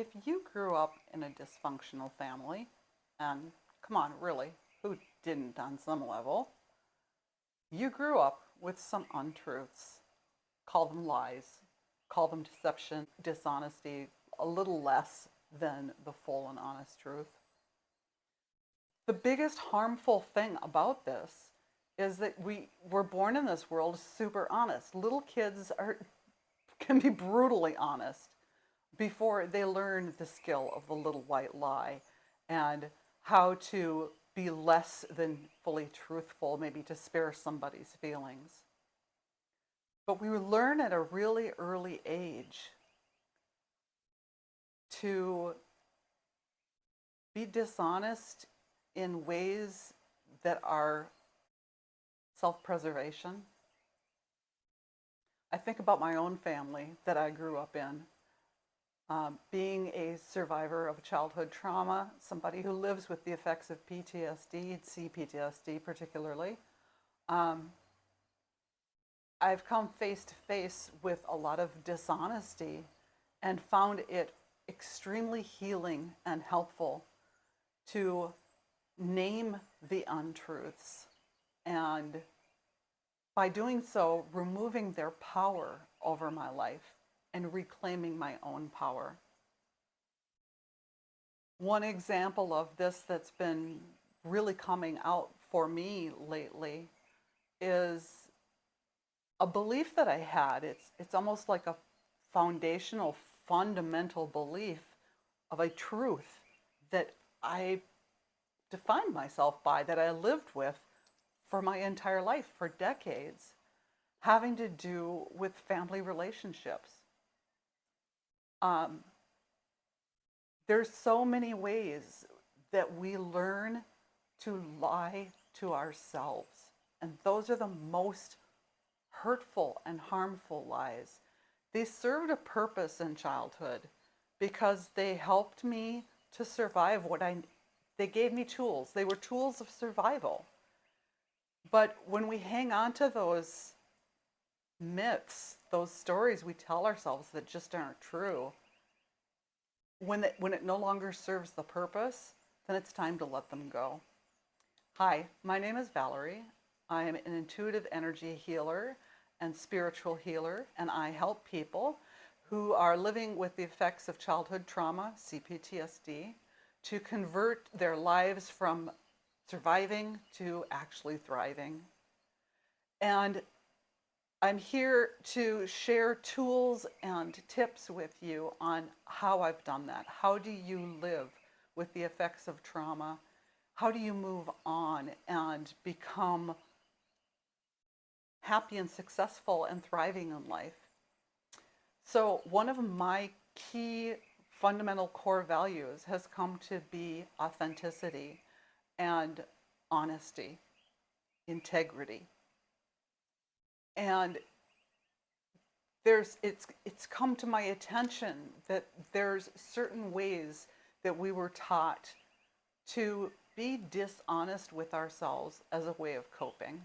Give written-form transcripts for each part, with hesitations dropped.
If you grew up in a dysfunctional family, and come on, really, who didn't on some level? You grew up with some untruths. Call them lies, call them deception, dishonesty, a little less than the full and honest truth. The biggest harmful thing about this is that we were born in this world super honest. Little kids can be brutally honest before they learn the skill of the little white lie and how to be less than fully truthful, maybe to spare somebody's feelings. But we learn at a really early age to be dishonest in ways that are self-preservation. I think about my own family that I grew up in. Being a survivor of childhood trauma, somebody who lives with the effects of PTSD, CPTSD particularly, I've come face to face with a lot of dishonesty and found it extremely healing and helpful to name the untruths, and by doing so, removing their power over my life and reclaiming my own power. One example of this that's been really coming out for me lately is a belief that I had. It's almost like a foundational, fundamental belief of a truth that I defined myself by, that I lived with for my entire life, for decades, having to do with family relationships. There's so many ways that we learn to lie to ourselves, and those are the most hurtful and harmful lies. They served a purpose in childhood because they helped me to survive they gave me tools. They were tools of survival. But when we hang on to those myths, those stories we tell ourselves that just aren't true, when it no longer serves the purpose, then it's time to let them go. Hi, my name is Valerie. I am an intuitive energy healer and spiritual healer, and I help people who are living with the effects of childhood trauma, CPTSD, to convert their lives from surviving to actually thriving. And I'm here to share tools and tips with you on how I've done that. How do you live with the effects of trauma? How do you move on and become happy and successful and thriving in life? So one of my key fundamental core values has come to be authenticity and honesty, integrity. And it's come to my attention that there's certain ways that we were taught to be dishonest with ourselves as a way of coping.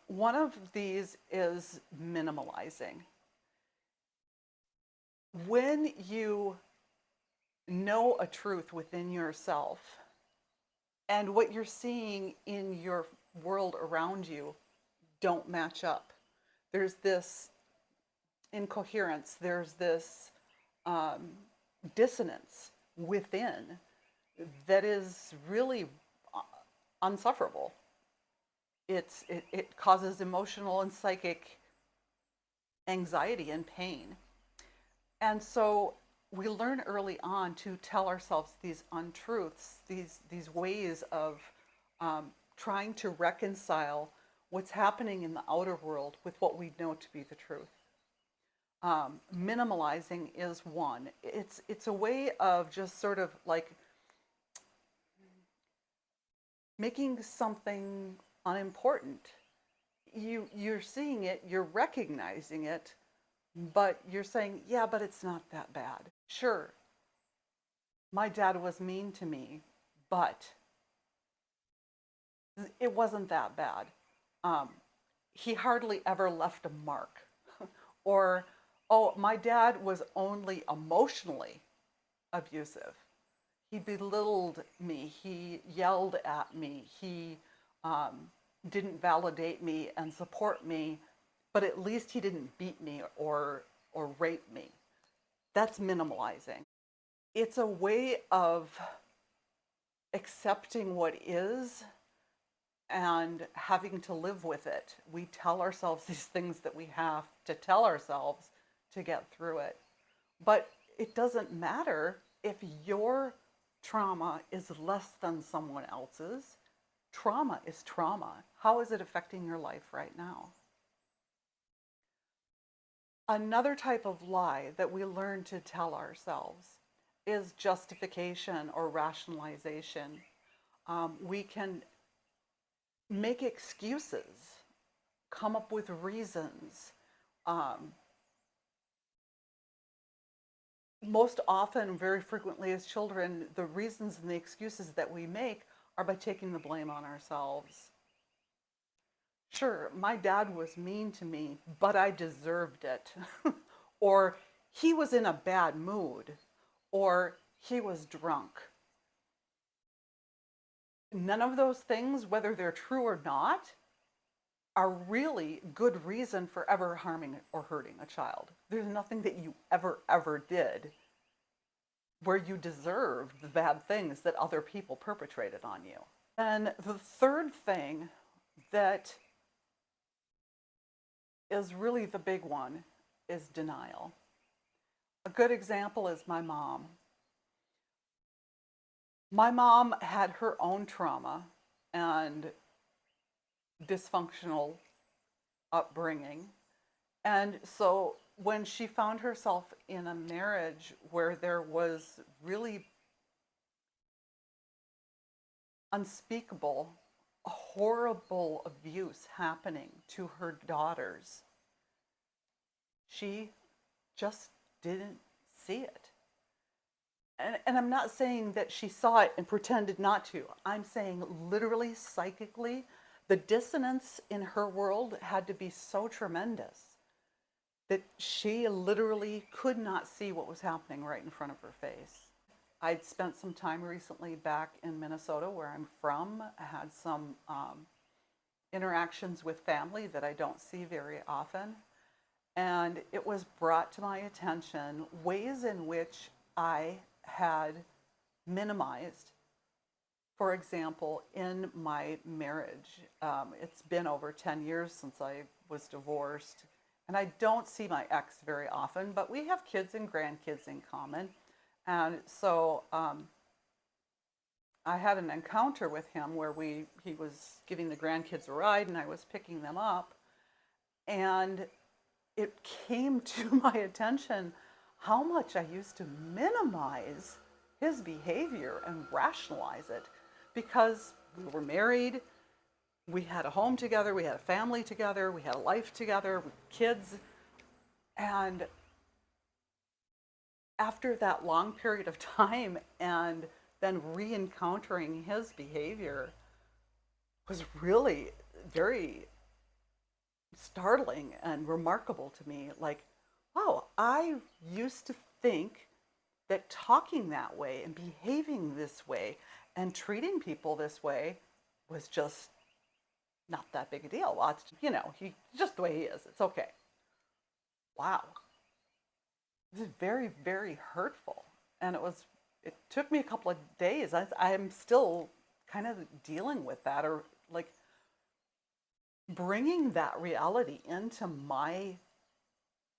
One of these is minimalizing. When you know a truth within yourself and what you're seeing in your world around you don't match up, there's this incoherence, there's this dissonance within that is really unsufferable. It causes emotional and psychic anxiety and pain. And so we learn early on to tell ourselves these untruths, these ways of trying to reconcile what's happening in the outer world with what we know to be the truth. Minimalizing is one. It's a way of just sort of like making something unimportant. You're seeing it, you're recognizing it, but you're saying, yeah, but it's not that bad. Sure, my dad was mean to me, but it wasn't that bad. He hardly ever left a mark. Or, Oh, my dad was only emotionally abusive. He belittled me. He yelled at me. He didn't validate me and support me, but at least he didn't beat me or rape me. That's minimalizing. It's a way of accepting what is and having to live with it. We tell ourselves these things that we have to tell ourselves to get through it. But it doesn't matter if your trauma is less than someone else's. Trauma is trauma. How is it affecting your life right now? Another type of lie that we learn to tell ourselves is justification or rationalization. We can make excuses, come up with reasons. Most often, very frequently as children, the reasons and the excuses that we make are by taking the blame on ourselves. Sure, my dad was mean to me, but I deserved it. Or he was in a bad mood. Or he was drunk. None of those things, whether they're true or not, are really good reason for ever harming or hurting a child. There's nothing that you ever did where you deserved the bad things that other people perpetrated on you. And the third thing that is really the big one is denial. A good example is my mom. My mom had her own trauma and dysfunctional upbringing. And so when she found herself in a marriage where there was really unspeakable, horrible abuse happening to her daughters, she just didn't see it. And I'm not saying that she saw it and pretended not to. I'm saying literally, psychically, the dissonance in her world had to be so tremendous that she literally could not see what was happening right in front of her face. I'd spent some time recently back in Minnesota, where I'm from. I had some interactions with family that I don't see very often. And it was brought to my attention ways in which I had minimized. For example, in my marriage, it's been over 10 years since I was divorced, and I don't see my ex very often, but we have kids and grandkids in common. And so I had an encounter with him where he was giving the grandkids a ride and I was picking them up. And it came to my attention how much I used to minimize his behavior and rationalize it, because we were married, we had a home together, we had a family together, we had a life together, with kids. And after that long period of time and then re-encountering his behavior was really very startling and remarkable to me. Like, wow, I used to think that talking that way and behaving this way and treating people this way was just not that big a deal. Well, it's, he's just the way he is. It's okay. Wow. This is very, very hurtful. And it took me a couple of days. I'm still kind of dealing with that, or like bringing that reality into my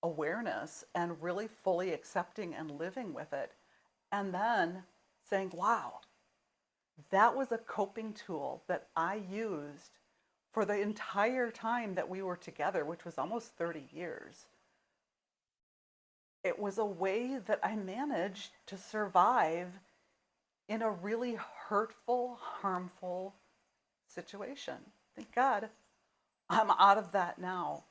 awareness and really fully accepting and living with it. And then saying, wow, that was a coping tool that I used for the entire time that we were together, which was almost 30 years. It was a way that I managed to survive in a really hurtful, harmful situation. Thank God I'm out of that now.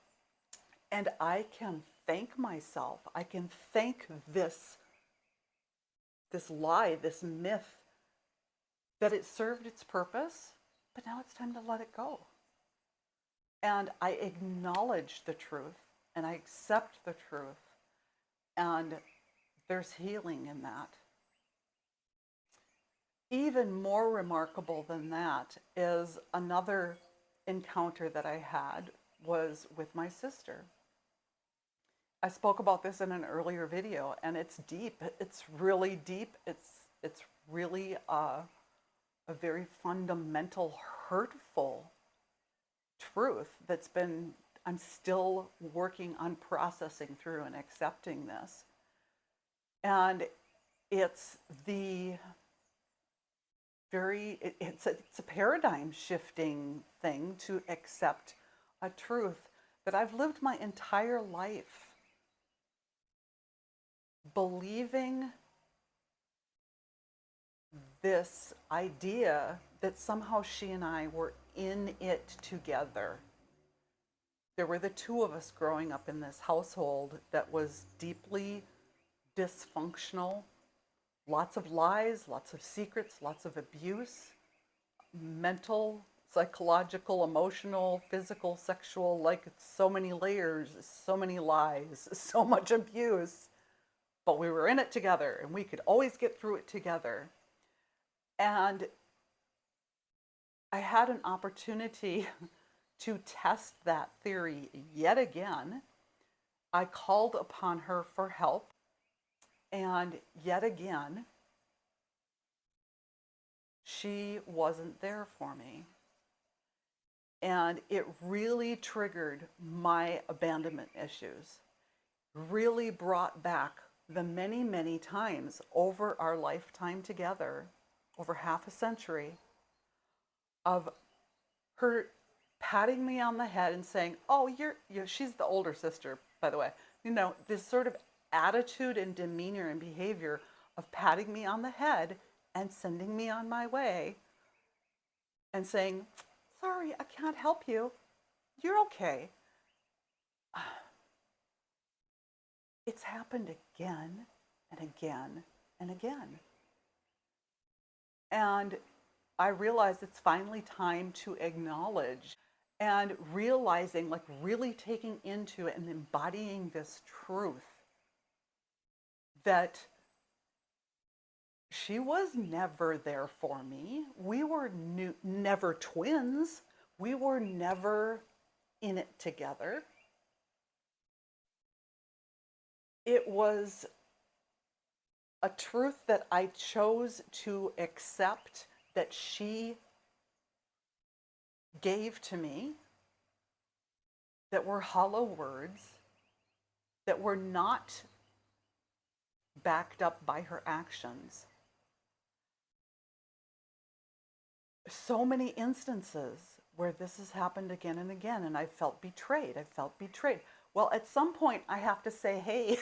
And I can thank myself. I can thank this lie, this myth, that it served its purpose, but now it's time to let it go. And I acknowledge the truth and I accept the truth. And there's healing in that. Even more remarkable than that is another encounter that I had was with my sister. I spoke about this in an earlier video, and it's deep. It's really deep. It's really a very fundamental, hurtful truth that's been, I'm still working on processing through and accepting this. And it's the it's a paradigm shifting thing to accept a truth that I've lived my entire life believing this idea that somehow she and I were in it together. There were the two of us growing up in this household that was deeply dysfunctional. Lots of lies, lots of secrets, lots of abuse, mental, psychological, emotional, physical, sexual, like so many layers, so many lies, so much abuse. But we were in it together and we could always get through it together. And I had an opportunity to test that theory yet again. I called upon her for help. And yet again, she wasn't there for me. And it really triggered my abandonment issues, really brought back the many, many times over our lifetime together, over half a century, of her patting me on the head and saying, oh, she's the older sister, by the way. This sort of attitude and demeanor and behavior of patting me on the head and sending me on my way and saying, sorry, I can't help you. You're okay. It's happened again and again and again. And I realized it's finally time to acknowledge and realizing, like really taking into it and embodying this truth that she was never there for me. We were never twins. We were never in it together. It was a truth that I chose to accept that she gave to me, that were hollow words, that were not backed up by her actions. So many instances where this has happened again and again, and I felt betrayed. Well, at some point I have to say, hey,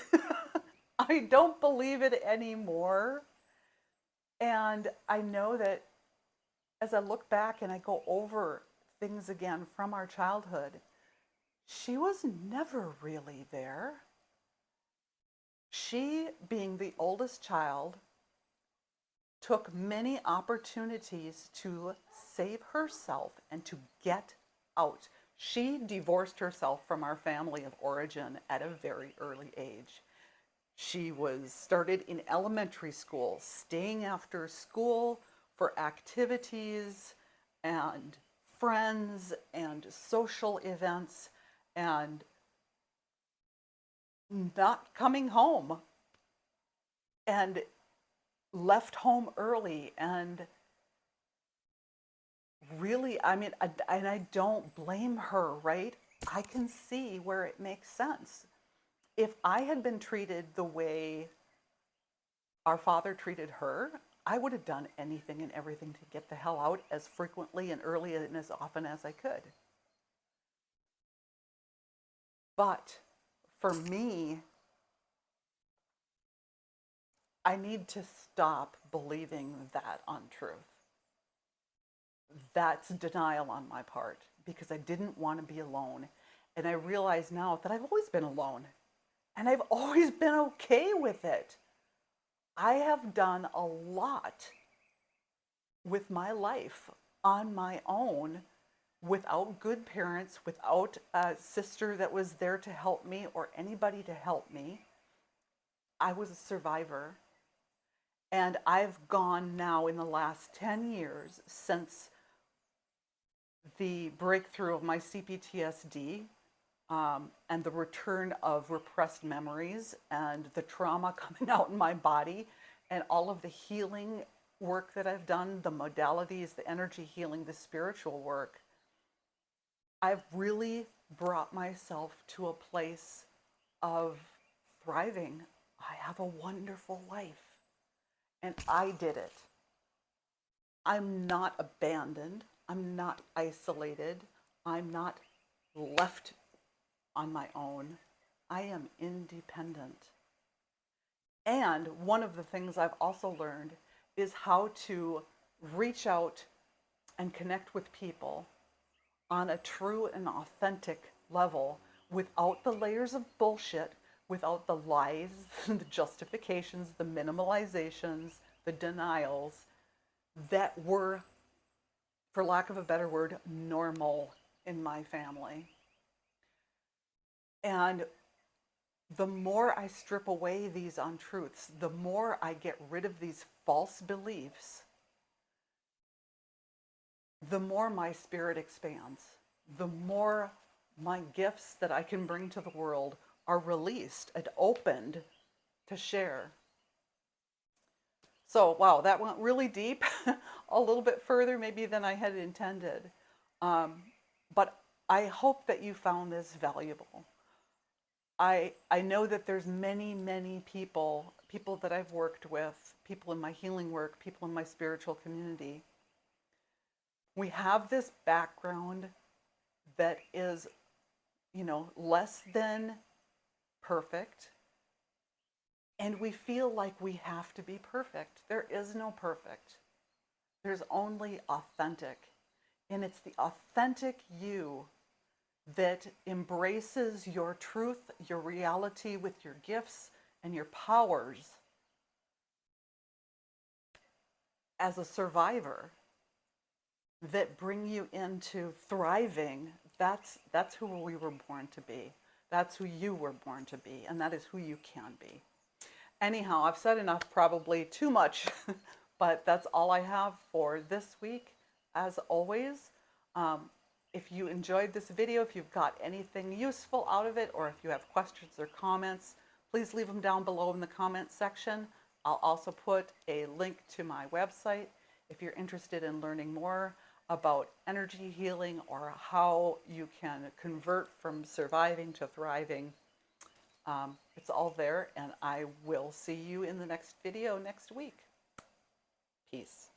I don't believe it anymore. And I know that as I look back and I go over things again from our childhood, she was never really there. She, being the oldest child, took many opportunities to save herself and to get out. She divorced herself from our family of origin at a very early age. She was started in elementary school, staying after school for activities and friends and social events, and not coming home, and left home early. And really, and I don't blame her, right? I can see where it makes sense. If I had been treated the way our father treated her, I would have done anything and everything to get the hell out as frequently and early and as often as I could. But for me, I need to stop believing that untruth. That's denial on my part, because I didn't want to be alone. And I realize now that I've always been alone, and I've always been okay with it. I have done a lot with my life on my own, without good parents, without a sister that was there to help me or anybody to help me. I was a survivor. And I've gone now in the last 10 years since the breakthrough of my CPTSD, and the return of repressed memories and the trauma coming out in my body, and all of the healing work that I've done, the modalities, the energy healing, the spiritual work. I've really brought myself to a place of thriving. I have a wonderful life, and I did it. I'm not abandoned. I'm not isolated. I'm not left on my own. I am independent. And one of the things I've also learned is how to reach out and connect with people on a true and authentic level without the layers of bullshit, without the lies, the justifications, the minimalizations, the denials that were, for lack of a better word, normal in my family. And the more I strip away these untruths, the more I get rid of these false beliefs, the more my spirit expands, the more my gifts that I can bring to the world are released and opened to share. So, wow, that went really deep, a little bit further maybe than I had intended. But I hope that you found this valuable. I know that there's many people that I've worked with, people in my healing work, people in my spiritual community. We have this background that is, less than perfect. And we feel like we have to be perfect. There is no perfect. There's only authentic. And it's the authentic you that embraces your truth, your reality with your gifts and your powers as a survivor that bring you into thriving. That's who we were born to be. That's who you were born to be. And that is who you can be. Anyhow, I've said enough, probably too much, but that's all I have for this week. As always, if you enjoyed this video, if you've got anything useful out of it, or if you have questions or comments, please leave them down below in the comments section. I'll also put a link to my website if you're interested in learning more about energy healing or how you can convert from surviving to thriving. It's all there, and I will see you in the next video next week. Peace.